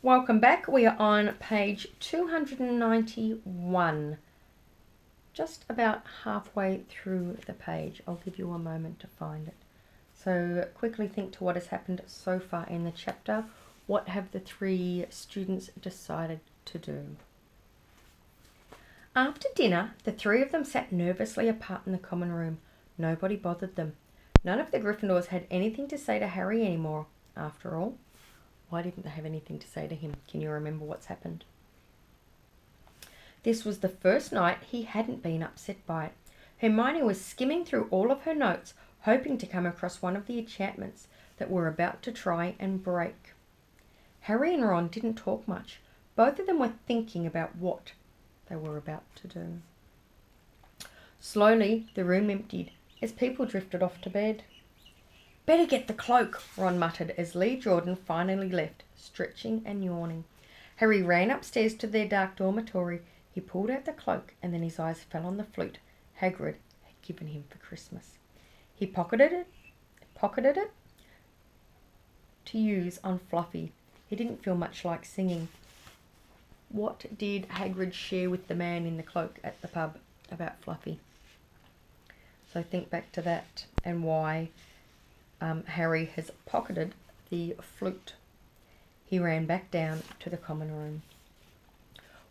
Welcome back. We are on page 291. Just about halfway through the page. I'll give you a moment to find it. So quickly think to what has happened so far in the chapter. What have the three students decided to do? After dinner, the three of them sat nervously apart in the common room. Nobody bothered them. None of the Gryffindors had anything to say to Harry anymore. After all, why didn't they have anything to say to him? Can you remember what's happened? This was the first night he hadn't been upset by it. Hermione was skimming through all of her notes, hoping to come across one of the enchantments that were about to try and break. Harry and Ron didn't talk much. Both of them were thinking about what they were about to do. Slowly, the room emptied as people drifted off to bed. "Better get the cloak," Ron muttered as Lee Jordan finally left, stretching and yawning. Harry ran upstairs to their dark dormitory. He pulled out the cloak and then his eyes fell on the flute Hagrid had given him for Christmas. He pocketed it to use on Fluffy. He didn't feel much like singing. What did Hagrid share with the man in the cloak at the pub about Fluffy? So think back to that and why Harry has pocketed the flute. He ran back down to the common room.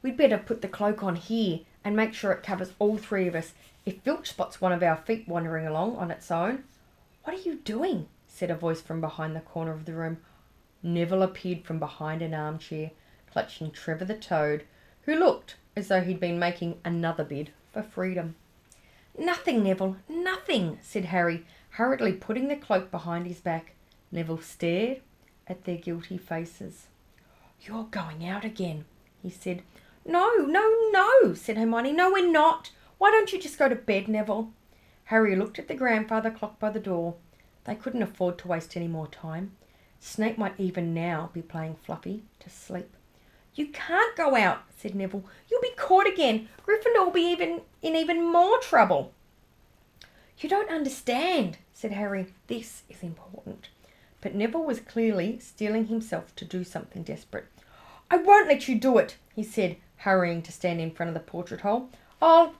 "We'd better put the cloak on here and make sure it covers all three of us. If Filch spots one of our feet wandering along on its own..." "What are you doing?" said a voice from behind the corner of the room. Neville appeared from behind an armchair, clutching Trevor the Toad, who looked as though he'd been making another bid for freedom. "Nothing, Neville, nothing," said Harry, hurriedly putting the cloak behind his back. Neville stared at their guilty faces. "You're going out again," he said. No, said Hermione. "No, we're not. Why don't you just go to bed, Neville?" Harry looked at the grandfather clock by the door. They couldn't afford to waste any more time. Snape might even now be playing Fluffy to sleep. "You can't go out," said Neville. "You'll be caught again. Gryffindor will be in even more trouble." "You don't understand," said Harry. "This is important." But Neville was clearly steeling himself to do something desperate. "I won't let you do it," he said, hurrying to stand in front of the portrait hole. I'll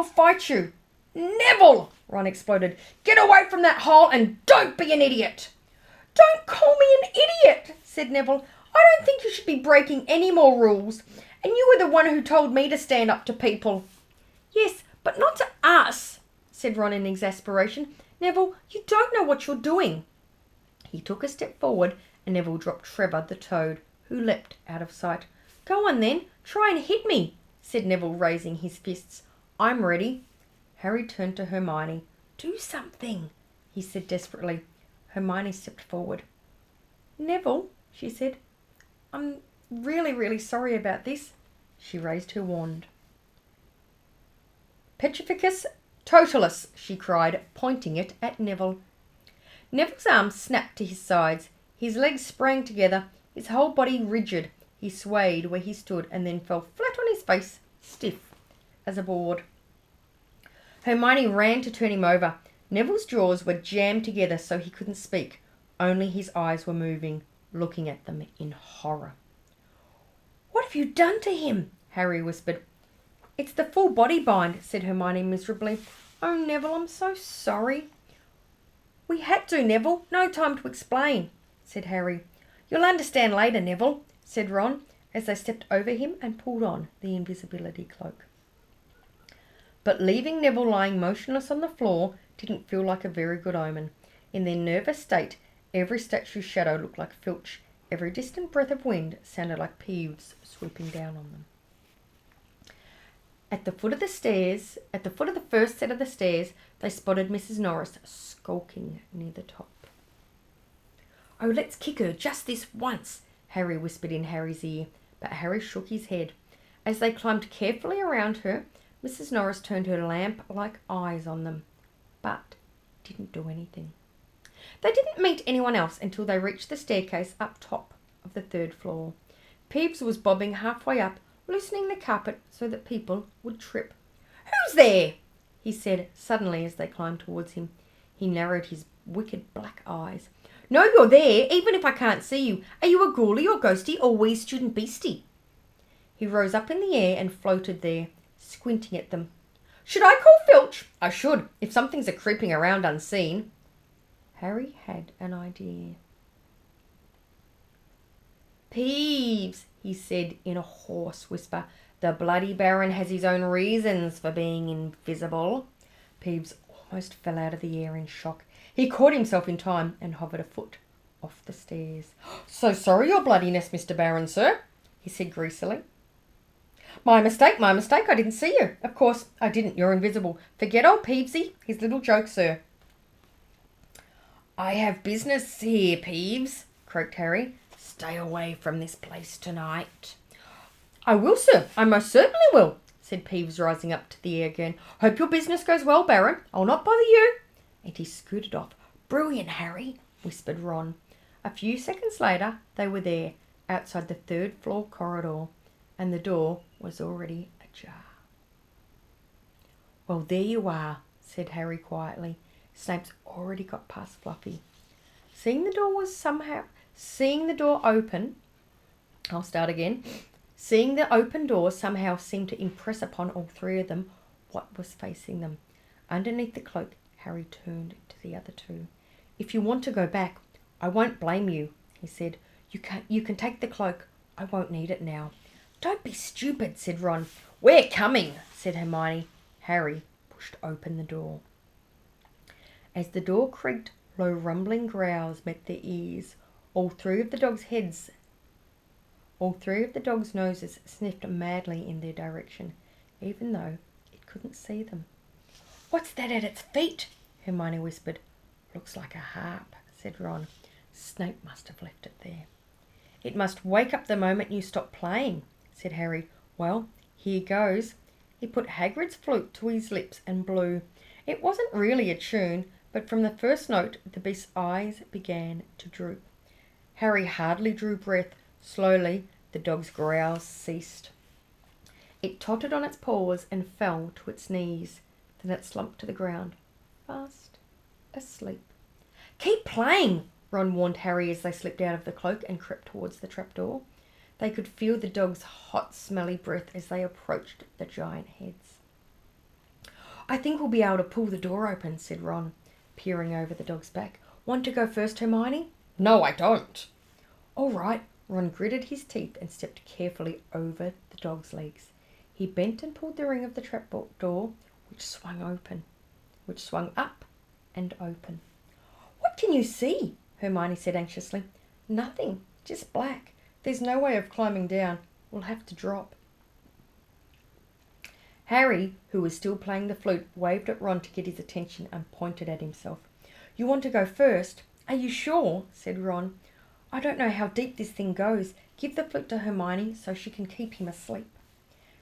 fight you." "Neville!" Ron exploded. "Get away from that hole and don't be an idiot." "Don't call me an idiot," said Neville. "I don't think you should be breaking any more rules. And you were the one who told me to stand up to people." "Yes, but not to us," said Ron in exasperation. "Neville, you don't know what you're doing." He took a step forward and Neville dropped Trevor the Toad, who leapt out of sight. "Go on then, try and hit me," said Neville, raising his fists. "I'm ready." Harry turned to Hermione. "Do something," he said desperately. Hermione stepped forward. "Neville," she said, "I'm really, really sorry about this." She raised her wand. "Petrificus Totalus," she cried, pointing it at Neville. Neville's arms snapped to his sides. His legs sprang together, his whole body rigid. He swayed where he stood and then fell flat on his face, stiff as a board. Hermione ran to turn him over. Neville's jaws were jammed together so he couldn't speak. Only his eyes were moving, looking at them in horror. "What have you done to him?" Harry whispered. "It's the full body bind," said Hermione miserably. "Oh, Neville, I'm so sorry." "We had to, Neville. No time to explain," said Harry. "You'll understand later, Neville," said Ron, as they stepped over him and pulled on the invisibility cloak. But leaving Neville lying motionless on the floor didn't feel like a very good omen. In their nervous state, every statue's shadow looked like Filch. Every distant breath of wind sounded like Peeves swooping down on them. At the foot of the first set of the stairs, they spotted Mrs. Norris skulking near the top. "Oh, let's kick her just this once," Harry whispered in Harry's ear, but Harry shook his head. As they climbed carefully around her, Mrs. Norris turned her lamp-like eyes on them, but didn't do anything. They didn't meet anyone else until they reached the staircase up top of the 3rd floor. Peeves was bobbing halfway up, loosening the carpet so that people would trip. "Who's there?" he said suddenly as they climbed towards him. He narrowed his wicked black eyes. No, you're there, even if I can't see you. Are you a ghoulie or ghosty or wee student beastie? He rose up in the air and floated there, squinting at them. Should I call Filch? I should, if something's creeping around unseen. Harry had an idea. Peeves, he said in a hoarse whisper. The bloody Baron has his own reasons for being invisible. Peeves almost fell out of the air in shock. He caught himself in time and hovered a foot off the stairs. So sorry, your bloodiness, Mr. Baron, sir, he said greasily. My mistake, I didn't see you. Of course, I didn't, you're invisible. Forget old Peevesy, his little joke, sir. I have business here, Peeves, croaked Harry. Stay away from this place tonight. I will, sir, I most certainly will, said Peeves, rising up to the air again. Hope your business goes well, Baron. I'll not bother you. And he scooted off. Brilliant, Harry, whispered Ron. A few seconds later, they were there, outside the third-floor corridor, and the door was already ajar. Well, there you are, said Harry quietly. Snape's already got past Fluffy. Seeing the door open, I'll start again. Seeing the open door somehow seemed to impress upon all three of them what was facing them. Underneath the cloak, Harry turned to the other two. If you want to go back, I won't blame you, he said. You can take the cloak. I won't need it now. Don't be stupid, said Ron. We're coming, said Hermione. Harry pushed open the door. As the door creaked, low rumbling growls met their ears. All three of the dogs' noses sniffed madly in their direction, even though it couldn't see them. What's that at its feet? Hermione whispered. Looks like a harp, said Ron. Snape must have left it there. It must wake up the moment you stop playing, said Harry. Well, here goes. He put Hagrid's flute to his lips and blew. It wasn't really a tune, but from the first note the beast's eyes began to droop. Harry hardly drew breath. Slowly, the dog's growls ceased. It tottered on its paws and fell to its knees. Then it slumped to the ground, fast asleep. Keep playing, Ron warned Harry as they slipped out of the cloak and crept towards the trapdoor. They could feel the dog's hot, smelly breath as they approached the giant heads. I think we'll be able to pull the door open, said Ron, peering over the dog's back. Want to go first, Hermione? No, I don't. All right. Ron gritted his teeth and stepped carefully over the dog's legs. He bent and pulled the ring of the trapdoor, which swung up and open. What can you see? Hermione said anxiously. Nothing, just black. There's no way of climbing down. We'll have to drop. Harry, who was still playing the flute, waved at Ron to get his attention and pointed at himself. You want to go first? Are you sure? Said Ron. I don't know how deep this thing goes. Give the flute to Hermione so she can keep him asleep.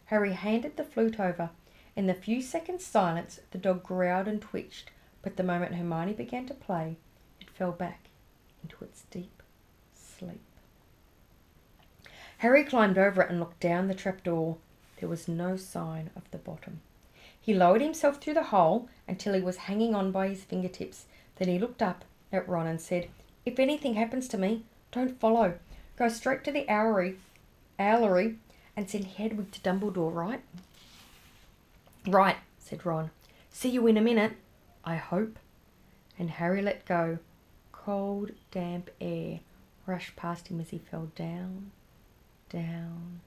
Harry handed the flute over. In the few seconds' silence, the dog growled and twitched, but the moment Hermione began to play, it fell back into its deep sleep. Harry climbed over it and looked down the trapdoor. There was no sign of the bottom. He lowered himself through the hole until he was hanging on by his fingertips. Then he looked up at Ron and said, If anything happens to me, don't follow. Go straight to the owlery and send Hedwig to Dumbledore, right? Right, said Ron. See you in a minute, I hope. And Harry let go. Cold, damp air rushed past him as he fell down, down,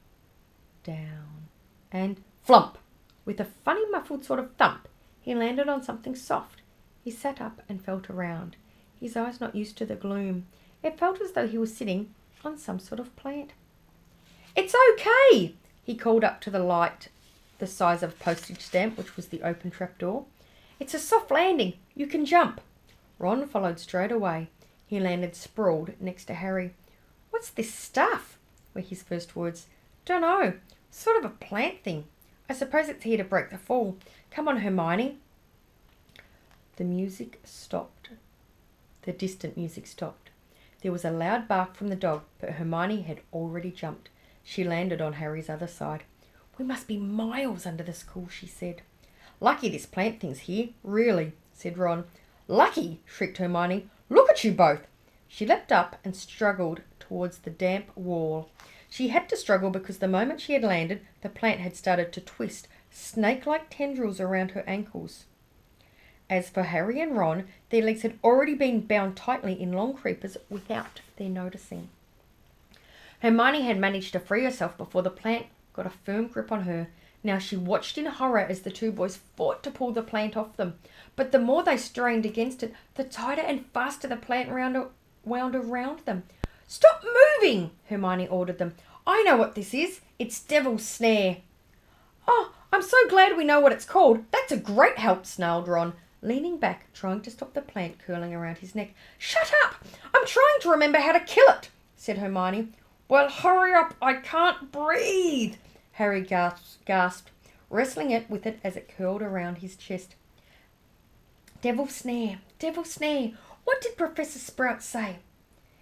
down, and flump! With a funny muffled sort of thump, he landed on something soft. He sat up and felt around, his eyes not used to the gloom. It felt as though he was sitting on some sort of plant. It's okay, he called up to the light the size of a postage stamp, which was the open trapdoor. It's a soft landing. You can jump. Ron followed straight away. He landed sprawled next to Harry. What's this stuff? Were his first words. Dunno. Sort of a plant thing. I suppose it's here to break the fall. Come on, Hermione. The music stopped. The distant music stopped. There was a loud bark from the dog, but Hermione had already jumped. She landed on Harry's other side. We must be miles under the school, she said. Lucky this plant thing's here, really, said Ron. Lucky, shrieked Hermione. Look at you both. She leapt up and struggled towards the damp wall. She had to struggle because the moment she had landed, the plant had started to twist snake-like tendrils around her ankles. As for Harry and Ron, their legs had already been bound tightly in long creepers without their noticing. Hermione had managed to free herself before the plant got a firm grip on her. Now she watched in horror as the two boys fought to pull the plant off them. But the more they strained against it, the tighter and faster the plant wound around them. "Stop moving!" Hermione ordered them. "I know what this is. It's Devil's Snare." "Oh, I'm so glad we know what it's called. That's a great help," snarled Ron, leaning back, trying to stop the plant curling around his neck. "Shut up! I'm trying to remember how to kill it," said Hermione. "Well, hurry up. I can't breathe," Harry gasped, wrestling with it as it curled around his chest. Devil's Snare, Devil's Snare. What did Professor Sprout say?"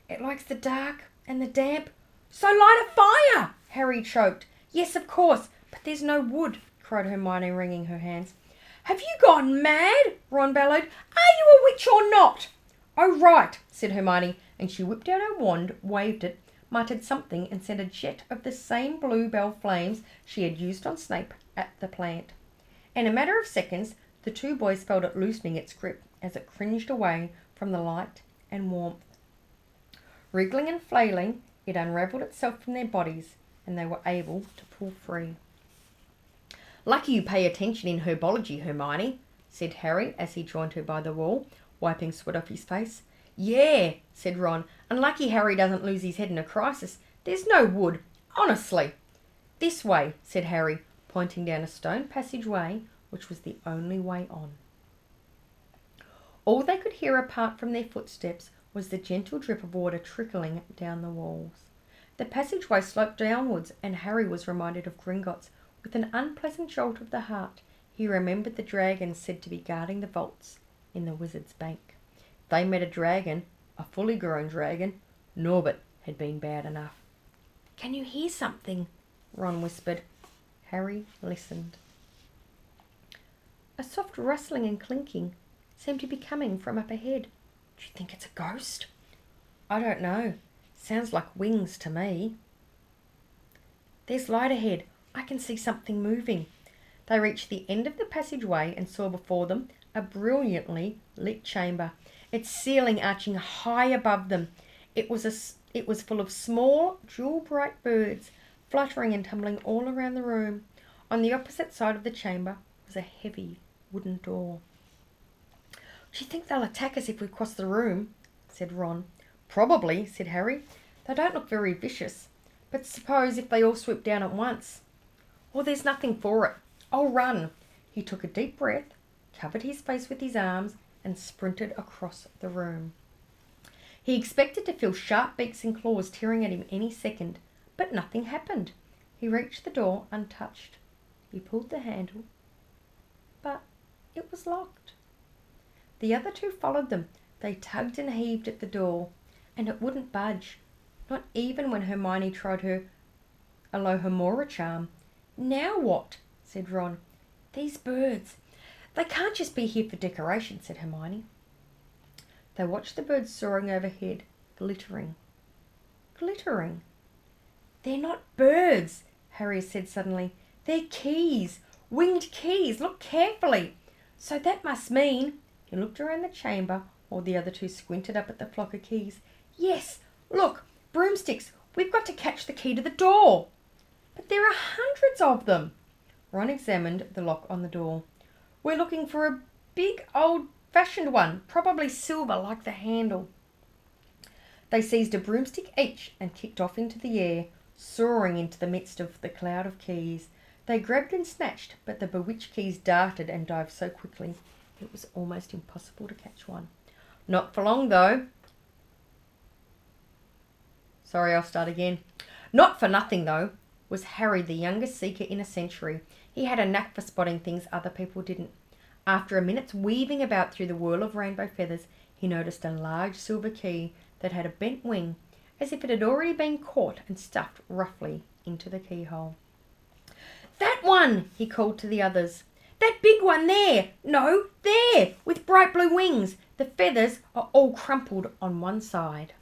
"It likes the dark and the damp." "So light a fire!" Harry choked. "Yes, of course, but there's no wood," cried Hermione, wringing her hands. "Have you gone mad?" Ron bellowed. "Are you a witch or not?" "Oh, right," said Hermione, and she whipped out her wand, waved it, muttered something, and sent a jet of the same bluebell flames she had used on Snape at the plant. In a matter of seconds, the two boys felt it loosening its grip as it cringed away from the light and warmth. Wriggling and flailing, it unravelled itself from their bodies, and they were able to pull free. "Lucky you pay attention in herbology, Hermione," said Harry as he joined her by the wall, wiping sweat off his face. "Yeah," said Ron, "and lucky Harry doesn't lose his head in a crisis. There's no wood, honestly." "This way," said Harry, pointing down a stone passageway, which was the only way on. All they could hear apart from their footsteps was the gentle drip of water trickling down the walls. The passageway sloped downwards, and Harry was reminded of Gringotts. With an unpleasant jolt of the heart, he remembered the dragons said to be guarding the vaults in the Wizard's Bank. If they met a dragon, a fully grown dragon, Norbert had been bad enough. "Can you hear something?" Ron whispered. Harry listened. A soft rustling and clinking seemed to be coming from up ahead. "Do you think it's a ghost?" "I don't know. Sounds like wings to me." "There's light ahead. I can see something moving." They reached the end of the passageway and saw before them a brilliantly lit chamber, its ceiling arching high above them. It was full of small, jewel-bright birds, fluttering and tumbling all around the room. On the opposite side of the chamber was a heavy wooden door. "Do you think they'll attack us if we cross the room?" said Ron. "Probably," said Harry. "They don't look very vicious. But suppose if they all swoop down at once?" "Well, there's nothing for it. I'll run." He took a deep breath, covered his face with his arms, and sprinted across the room. He expected to feel sharp beaks and claws tearing at him any second, but nothing happened. He reached the door untouched. He pulled the handle, but it was locked. The other two followed them. They tugged and heaved at the door, and it wouldn't budge, not even when Hermione tried her Alohomora charm. "Now what?" said Ron. "These birds. They can't just be here for decoration," said Hermione. They watched the birds soaring overhead, glittering. Glittering. "They're not birds," Harry said suddenly. "They're keys. Winged keys. Look carefully. So that must mean..." He looked around the chamber while the other two squinted up at the flock of keys. "Yes, look, broomsticks. We've got to catch the key to the door." "But there are hundreds of them." Ron examined the lock on the door. "We're looking for a big old-fashioned one, probably silver like the handle." They seized a broomstick each and kicked off into the air, soaring into the midst of the cloud of keys. They grabbed and snatched, but the bewitched keys darted and dived so quickly it was almost impossible to catch one. "Not for long, though." Sorry, I'll start again. Not for nothing, though, was Harry, the youngest Seeker in a century. He had a knack for spotting things other people didn't. After a minute's weaving about through the whirl of rainbow feathers, he noticed a large silver key that had a bent wing, as if it had already been caught and stuffed roughly into the keyhole. "That one!" he called to the others. "That big one there! No, there! With bright blue wings. The feathers are all crumpled on one side."